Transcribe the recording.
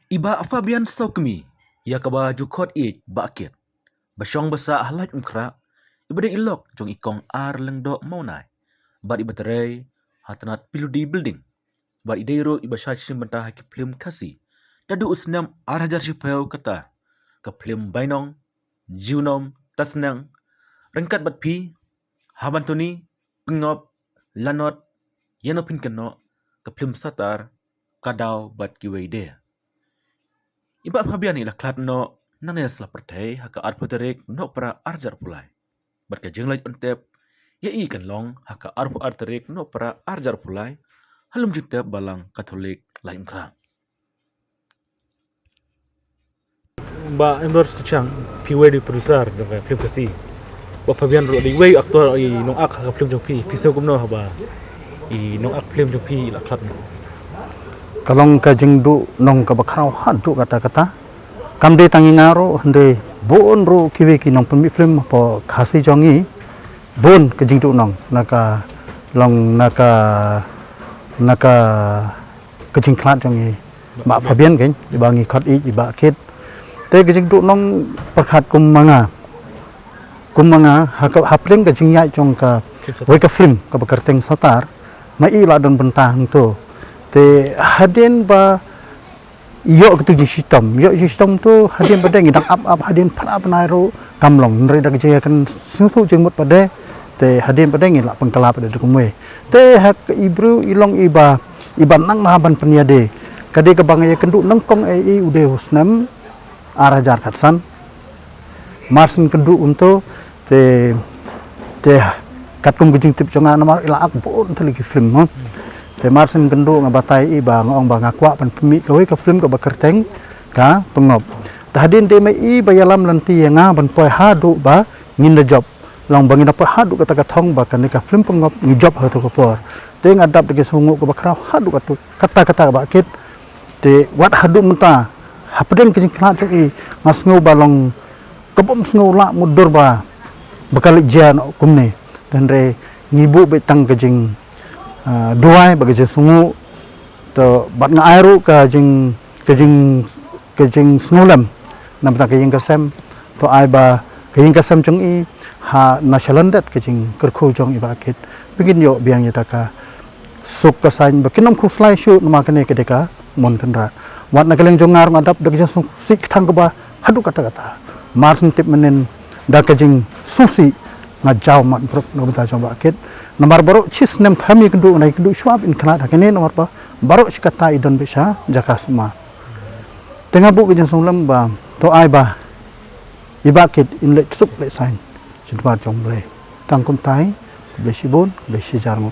Iba Fabian Stokemi, ia kaba jukot ik bakit. Basyong basa halat umkra, iba deng ilok jong ikong ar lengdo maunai. Bat iba terai, hatanat piludi building. Bat ideiru iba syacim bentah haki film kasi. Dadu usnam arhajar sipau kata. Ke film bainong, jiunom, tasnang. Rengkat bat pi, habantuni, pengop, lanot, yanopin keno, ke film satar, kadau bat kiwai dia. Iba Fabian ni laklat no nangnya selah pertai haka arputerik no para arjar pulai. Berka jenglaj untep ya ikan long haka arpu arterik no para arjar pulai halum jutep balang Katolik lain kerang. Ba ember secang piwe di producer dengan film kasi. Ba Fabian ro di way aktor i nong ak haka film jong pi pisau kumno ba. I nong ak film jong pi laklat no. Kalong ka jengdu nong ka bakrau hadu kata-kata kamde tangi ngaro hende bon ro kiwe ki nong pemi film po khasi jongi bon ka jengdu nong naka long naka ka jingklat jongi ma Fabian gen ibangi khat i iba kit te ka jengdu nong perkhat kum manga ha film ka jingyai jong ka we ka film ka bakarteng satar ma i la don bentang tu te hadin ba yo ketu sistem tu hadin pada ngidang up hadin para penairu kamlong nri dak jaya kan sungsu jengmut pada te hadin pada ngilak pengkelap pada kumwe te hak ibru ilong iba nang mahaban peniade kade ke bangaya kenduk nengkong ai ude husnam arajar katsan marsin kenduk untuk te katum gejing tip jonga nomor ila ak bon teligi film no te marsin kendu ngabatai iba ngong ba ngakwa pan pemi kawe ka film ka bakerteng ka pengop tahdin de mai i bayalam lanti nga ban poi hadu ba nginda job long bangina poi hadu kata kathong ba kan ka film pengop ngi job ha to ko por te ngadap de sungu ka bakrau hadu kata ba kit te wat hadu menta hapden kijing kna chok i ngasngu balong kabom sngu la mudur ba bakal jan kumne dan re ngibu betang kijing duai bagi sungu to bat nga airu ka jing snulam nam ta kajing kasem to ai ba kajing kasem chung i ha nashalandat kajing kerkhu jong i bakit begin yo biang yata ka suk kasain bakinom khuslai shu nama kene kedeka mon kendra wat na kaleng jong ngar ngadap dak jing sik thang ba hadu kata marsin tip menen da kajing susi ngajau mat prok ngabata jong bakit nomor baru cis nem kami kendu naik kendu swab in kena kene nomor pa baru sikata idon bisa jaka semua tengah bu kejeng sunglam ba to ai ba ibakit in le sup le sign jumpa jong ble tangkum tai ble sibon ble sijarmu